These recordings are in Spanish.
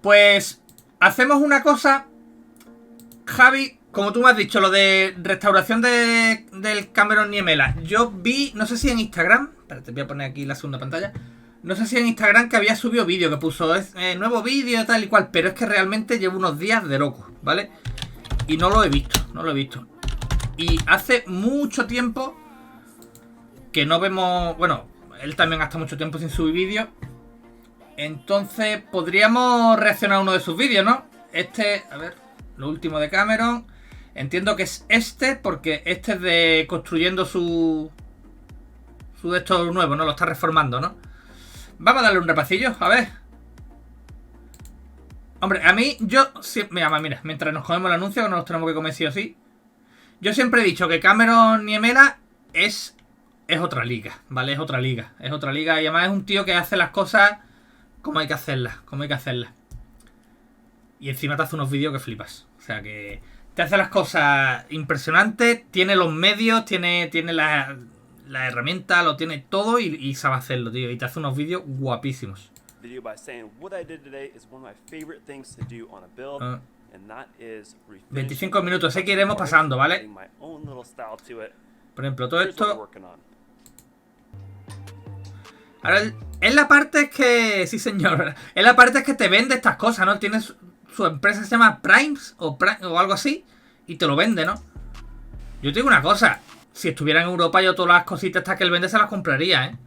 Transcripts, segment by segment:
Pues hacemos una cosa, Javi, como tú me has dicho, lo de restauración del CAMERON NIEMELA. Yo vi, no sé si en Instagram, espérate, voy a poner aquí la segunda pantalla. No sé si en Instagram que había subido vídeo, que puso nuevo vídeo tal y cual, pero es que realmente llevo unos días de loco, ¿vale? Y no lo he visto, no lo he visto. Y hace mucho tiempo que no vemos, bueno, él también gasta mucho tiempo sin subir vídeos. Entonces podríamos reaccionar a uno de sus vídeos, ¿no? Este, a ver, lo último de Cameron. Entiendo que es este, porque este es de construyendo su de esto nuevo, ¿no? Lo está reformando, ¿no? Vamos a darle un repasillo, a ver. Hombre, a mí, yo... Mira, mientras nos comemos el anuncio, que no nos tenemos que comer sí o sí. Yo siempre he dicho que CAMERON NIEMELA es otra liga, ¿vale? Es otra liga. Es otra liga y además es un tío que hace las cosas como hay que hacerlas, como hay que hacerlas. Y encima te hace unos vídeos que flipas. O sea que te hace las cosas impresionantes, tiene los medios, tiene la herramienta, lo tiene todo y sabe hacerlo, tío. Y te hace unos vídeos guapísimos. 25 minutos, sé que iremos pasando, ¿vale? Por ejemplo, todo esto... Ahora, en la parte es que... Sí, señor. En la parte es que te vende estas cosas, ¿no? Tiene su empresa, se llama Primes o algo así. Y te lo vende, ¿no? Yo te digo una cosa. Si estuviera en Europa, yo todas las cositas estas que él vende se las compraría, ¿eh?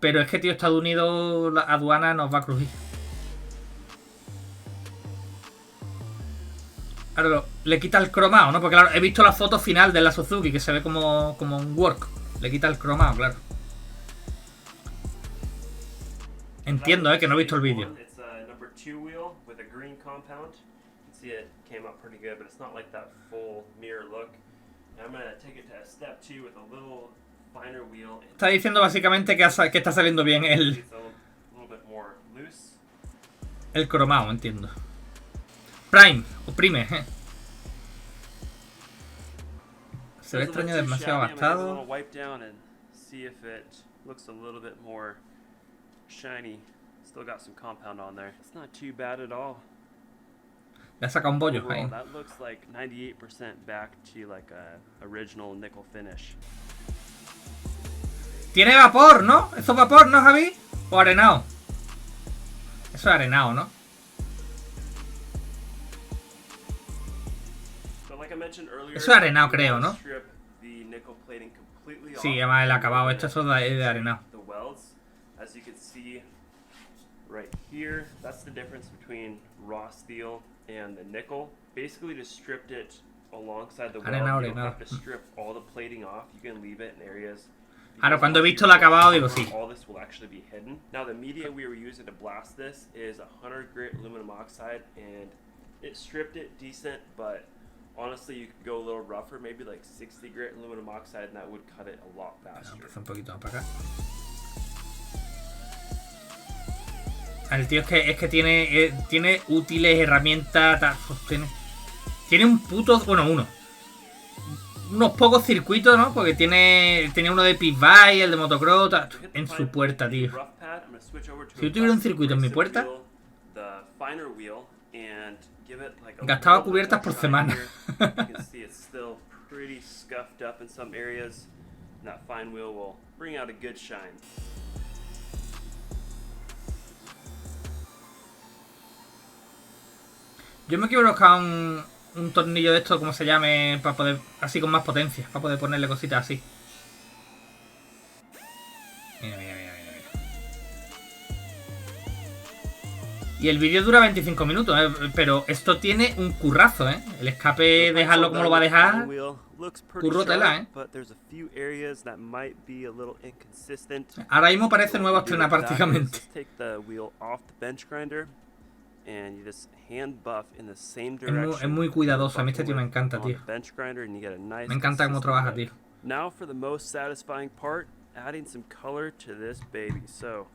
Pero es que, tío, Estados Unidos, la aduana nos va a crujir. Claro, le quita el cromado, ¿no? Porque claro, he visto la foto final de la Suzuki, que se ve como un work. Le quita el cromado, claro. Entiendo, que no he visto el vídeo. Está diciendo básicamente que está saliendo bien el cromado, entiendo. Prime, o Prime, Se ve extraño, demasiado gastado. Shiny, still got some compound on there. It's not too bad at all. Le ha sacado un bollo ahí. That looks like 98% back to like a original nickel finish. Tiene vapor, ¿no? ¿Eso es vapor, no, Javi? ¿O arenado? Eso es arenado, ¿no? Eso es arenado, creo, ¿no? Sí, además el acabado, eso es de arenado. As you can see right here, that's the difference between raw steel and the nickel. Basically just stripped it alongside the weld. You don't have to strip all the plating off. You can leave it in areas. Ahora, cuando he visto el acabado digo sí. All this will actually be hidden. Now the media we were using to blast this is 100 grit aluminum oxide, and it stripped it decent, but honestly you could go a little rougher, maybe like 60 grit aluminum oxide, and that would cut it a lot faster. Un poquito para acá. El tío es que tiene útiles, herramientas, tiene un puto, bueno, unos pocos circuitos, ¿no? Porque tenía uno de pit bike, el de motocross, en su puerta, tío. Si yo tuviera un circuito en mi puerta, gastaba cubiertas por semana. Yo me quiero buscar un tornillo de esto, como se llame, para poder, así con más potencia, para poder ponerle cositas así. Mira. Y el vídeo dura 25 minutos, pero esto tiene un currazo, ¿eh? El escape, dejarlo como lo va a dejar. Curro tela, ¿eh? Ahora mismo parece nueva estrena prácticamente. Es muy cuidadoso. A mí este tío me encanta, tío. Me encanta cómo trabaja, tío. Now for the most satisfying part, adding some color to this baby. So,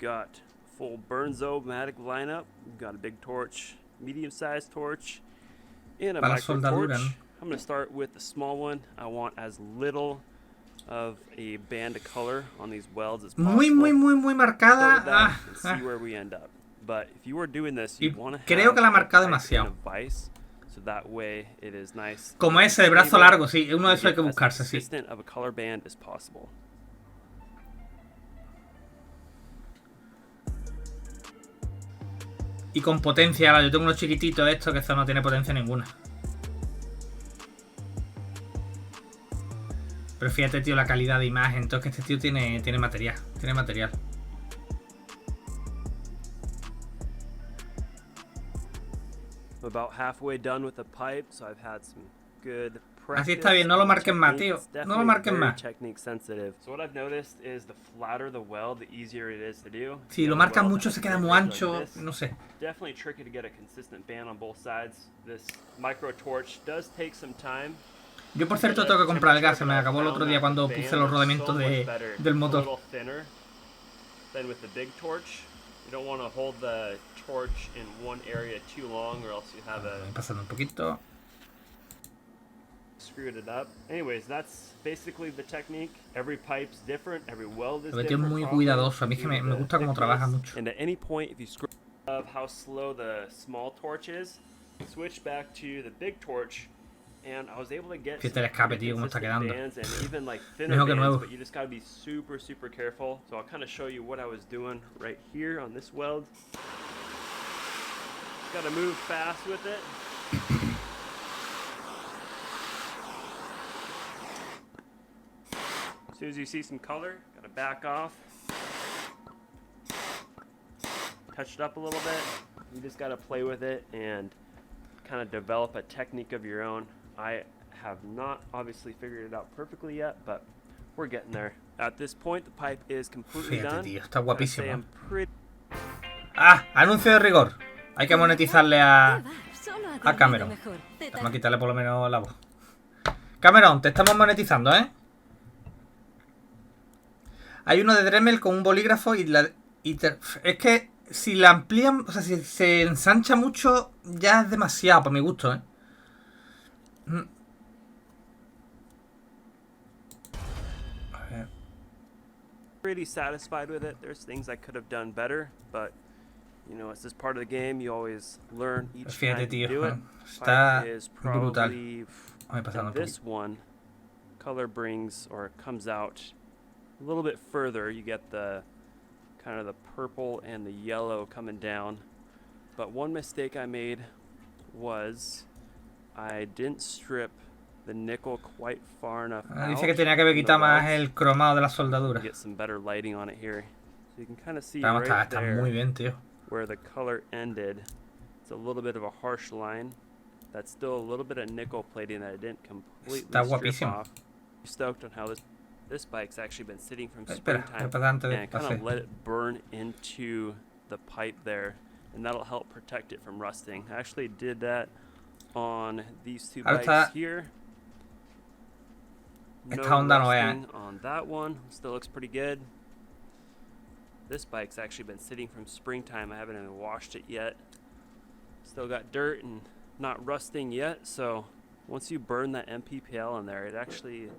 got full Burnzo-matic lineup. Got a big torch, medium-sized torch, and a micro torch. I'm gonna start with the small one. I want as little of a band of color on these welds as possible. Muy marcada. See where we end up. But if you are doing this, Y you want to creo que la ha marcado have demasiado. a vice, so that way it is nice. Como ese de brazo largo, sí. Uno de esos hay que buscarse, sí. Of a color band as possible. Y con potencia, ahora yo tengo unos chiquititos estos que esto no tiene potencia ninguna. Pero fíjate, tío, la calidad de imagen. Entonces que este tío tiene material. Tiene material. I'm about halfway done with the pipe, so I've had some good practice. Así está bien, no lo marquen más, tío. No lo marquen más. Technique sensitive. So what I've noticed is the flatter the weld, the easier it is to do. Si lo marcan mucho se queda muy ancho, no sé. Definitely tricky to get a consistent band on both sides. This micro torch does take some time. Yo por cierto tengo que comprar el gas, se me acabó el otro día cuando puse los rodamientos del motor. You don't want to hold the torch in one area too long, or else you have a. Pasando un poquito. Screwed it up. Anyways, that's basically the technique. Every pipe's different. Every weld is different. Es muy cuidadoso. A mí es que me gusta cómo trabaja mucho. And at any point, if you screw up how slow the small torch is, switch back to the big torch. And I was able to get fíjate el escape, tío, cómo está quedando. Mejor que nuevo. But you just gotta be super careful. So I'll kind of show you what I was doing right here on this weld. Gotta move fast with it. As soon as you see some color, gotta back off. Touch it up a little bit. You just gotta play with it and kind of develop a technique of your own. I have not obviously figured it out perfectly yet, but we're getting there. At this point, the pipe is completely done. Tío, está guapísimo. Ah, anuncio de rigor. Hay que monetizarle a Cameron. Vamos a quitarle por lo menos la voz. Cameron, te estamos monetizando, ¿eh? Hay uno de Dremel con un bolígrafo es que si la amplían, o sea, si se ensancha mucho, ya es demasiado para mi gusto, ¿eh? Pretty satisfied with it. There's things I could have done better, but you know, it's just part of the game. You always learn each time to do it. Está brutal. Pasando this one color brings or comes out a little bit further. You get the kind of the purple and the yellow coming down. But one mistake I made was I didn't strip the nickel quite far enough out. Dice que tenía que haber quitado más el cromado de la soldadura. Get some better lighting on it here. So you can kind of see está muy bien, tío. Where the color ended. It's a little bit of a harsh line. That's still a little bit of nickel plating that I didn't completely strip off. I'm stoked on how this bike's actually been sitting from springtime, and I kind of let it burn into the pipe there, and that'll help protect it from rusting. I actually did that on these two bikes here. No rusting on that one. Still looks pretty good. This bike's actually been sitting from springtime. I haven't even washed it yet. Still got dirt and not rusting yet, so once you burn that MPPL in there, it actually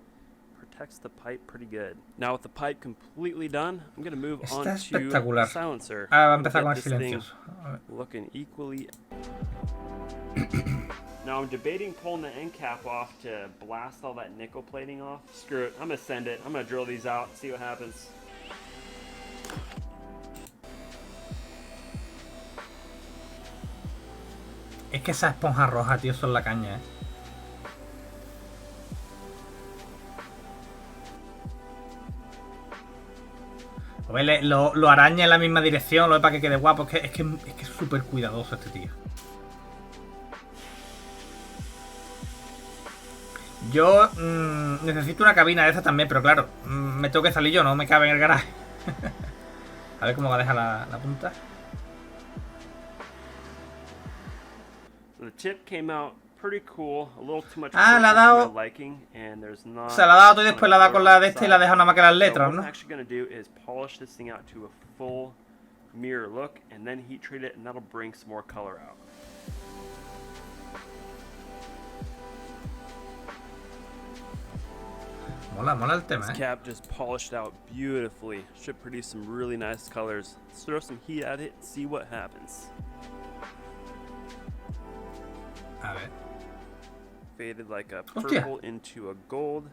protects the pipe pretty good. Now with the pipe completely done, I'm going to move on to the silencer. Va a empezar con el silencioso. Looking equally. Now I'm debating pulling the end cap off to blast all that nickel plating off. Screw it, I'm going to send it. I'm going to drill these out and see what happens. Es que esa esponja roja, tío, son la caña, ¿eh? Lo araña en la misma dirección, lo es para que quede guapo. Es que es súper cuidadoso este tío. Yo necesito una cabina de esa también, pero claro, me tengo que salir yo, no me cabe en el garaje. A ver cómo va a dejar la punta. The tip came out pretty cool, a little too much la ha dado. O sea, la ha dado todo y después la ha dado con la de este y la ha dejado nada más que las letras, ¿no? What I'm actually going to do is polish this thing out to a full mirror look and then heat treat it, and that'll bring some more color out. Mola, mola el tema, This cap just polished out beautifully. Should produce some really nice colors. Let's throw some heat at it and see what happens. A ver. Faded like a Hostia. purple into a gold,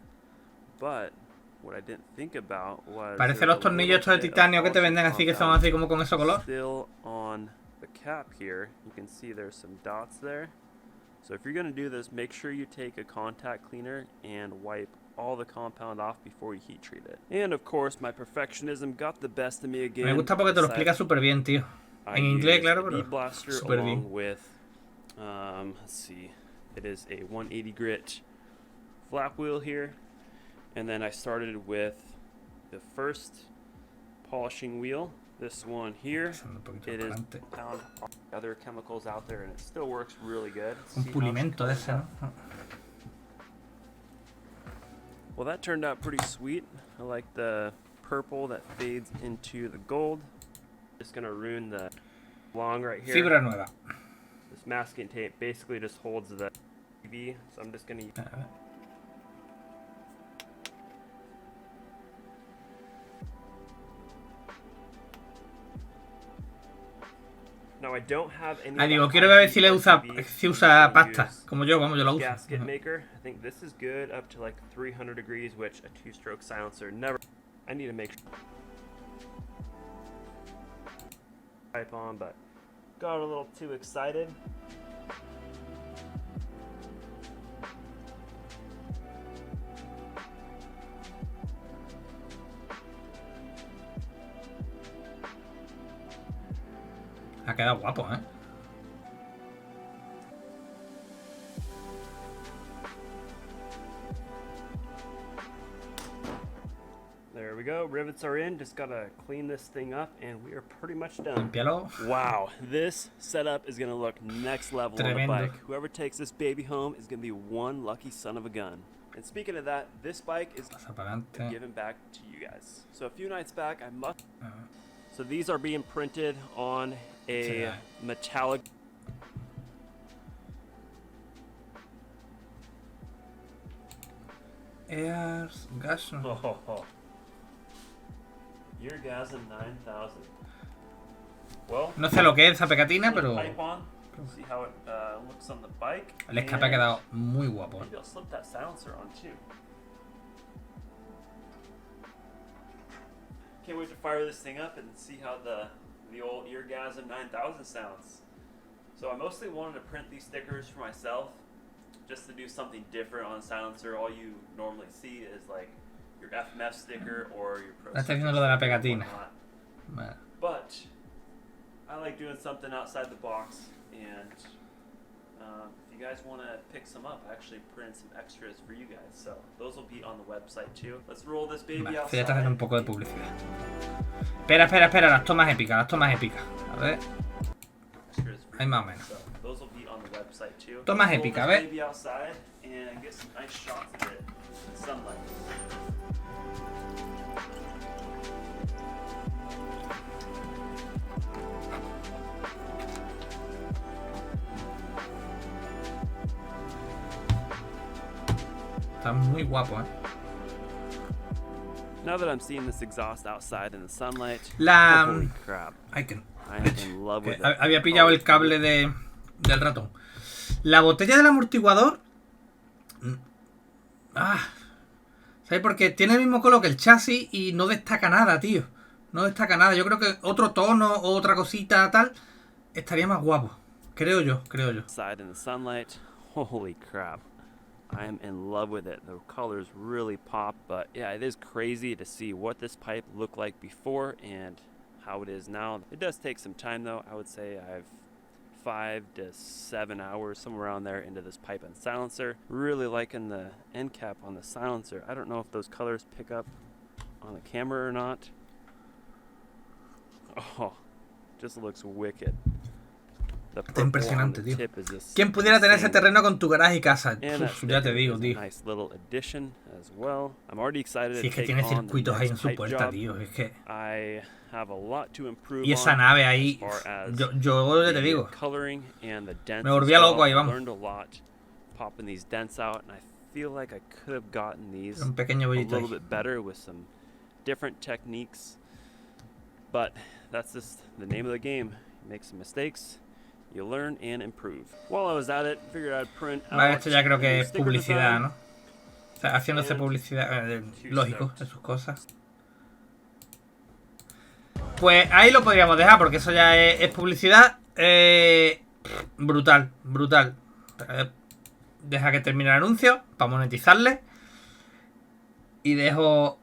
but what I didn't think about was Parece los tornillos estos de titanio que te venden así, que son así como con ese color. Still on the cap here, you can see there's some dots there. So if you're going to do this, make sure you take a contact cleaner and wipe all the compound off before you heat treat it. And of course, my perfectionism got the best of me again. Me gusta porque te lo explica súper bien, tío. En inglés, claro, pero súper bien. With, let's see, it is a 180 grit flap wheel here. And then I started with the first polishing wheel. This one here, it is found other chemicals out there and it still works really good. Un pulimento de ese, ¿no? Well, that turned out pretty sweet. I like the purple that fades into the gold. Just gonna ruin the long right here. Fibra nueva. This masking tape basically just holds the TV, so I'm just gonna use. Now I don't have any. Digo, quiero ver si usa pasta, como yo, vamos, yo lo uso. Gasket maker. I think this is good up to like 300 degrees, which a two-stroke silencer never. I need to make sure. Pipe on, but got a little too excited. Ha quedado guapo, ¿eh? There we go. Rivets are in. Just gotta clean this thing up, and we are pretty much done. Límpialo. Wow, this setup is gonna look next level on the Tremendo. bike. Whoever takes this baby home is gonna be one lucky son of a gun. And speaking of that, this bike is given back to you guys. So a few nights back, I must. So these are being printed on a metallic. Airs, gas. Eargasm 9000. Well, No sé lo que es esa pegatina, pero pipe on. See how it looks on the bike. el escape ha quedado muy guapo. Maybe I'll slip that silencer on too. Can't wait to fire this thing up and see how the old Eargasm 9000 sounds. So I mostly wanted to print these stickers for myself, just to do something different on silencer. All you normally see is like your FMF sticker or your Pro. Está haciendo lo de la pegatina. Vale. But I like doing something outside the box, and if you guys want to pick some up, I actually printed some extras for you guys, so those will be on the website too. Let's roll this baby Vale, outside. ya está haciendo un poco de publicidad. Espera, las tomas épicas, A ver. Ahí más o menos. So those will be on the website too. Tomas Roll épicas, a this ver. baby outside and get some nice shots of it in sunlight. Está muy guapo, ¿eh? Now that I'm seeing this exhaust outside in the sunlight, La... holy crap. Ay, que... I am in love with it. Había pillado el cable del ratón. La botella del amortiguador... ¿Sabes? Porque tiene el mismo color que el chasis y no destaca nada, tío. No destaca nada. Yo creo que otro tono o otra cosita tal estaría más guapo. Creo yo. Outside in the sunlight, holy crap. I am in love with it. The colors really pop, but yeah, it is crazy to see what this pipe looked like before and how it is now. It does take some time though. I would say I've 5 to 7 hours, somewhere around there, into this pipe and silencer. Really liking the end cap on the silencer. I don't know if those colors pick up on the camera or not. Oh, just looks wicked. Está impresionante, tío. ¿Quién pudiera tener ese terreno con tu garaje y casa? Uf, ya te digo, tío. Si es que tiene circuitos ahí en su puerta, tío. Es que... Y esa nave ahí... Yo ya te digo. Me volvía loco ahí, vamos. feel like I could have gotten these Un pequeño a bollito little ahí. bit better with some different techniques. But that's just the name of the game. You make some mistakes, you learn and improve. While I was at it, figured I'd print out Vale, esto ya creo a que new es sticker publicidad, design. ¿no? O sea, haciéndose publicidad, lógico, de sus cosas. Pues ahí lo podríamos dejar, porque eso ya es publicidad. Brutal, brutal. Deja que termine el anuncio para monetizarle. Y dejo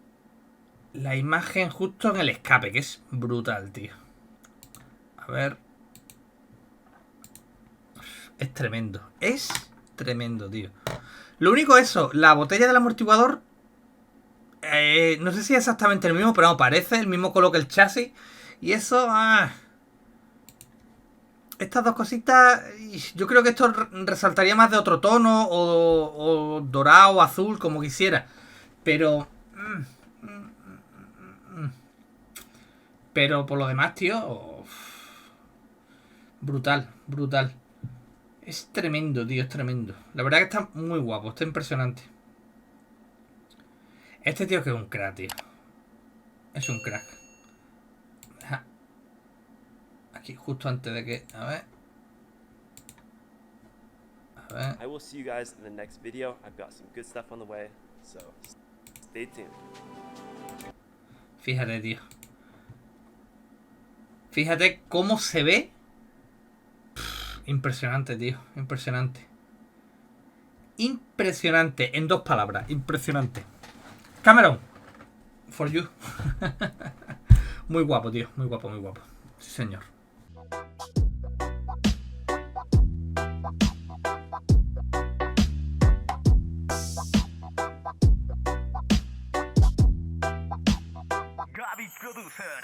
la imagen justo en el escape, que es brutal, tío. A ver. Es tremendo, tío. Lo único eso, la botella del amortiguador, no sé si es exactamente el mismo, pero no, parece el mismo color que el chasis. Y eso, estas dos cositas, yo creo que esto resaltaría más de otro tono, o dorado, o azul, como quisiera. Pero por lo demás, tío, brutal, brutal. Es tremendo, tío, es tremendo. La verdad que está muy guapo, está impresionante. Este tío que es un crack, tío. Es un crack. Aquí, justo antes de que... A ver. I will see you guys in the next video. I've got some good stuff on the way, so stay tuned. Fíjate, tío. Fíjate cómo se ve. Impresionante, tío. Impresionante. Impresionante. En 2 palabras. Impresionante. Cameron. For you. Muy guapo, tío. Muy guapo, muy guapo. Sí, señor. Gaby Producer.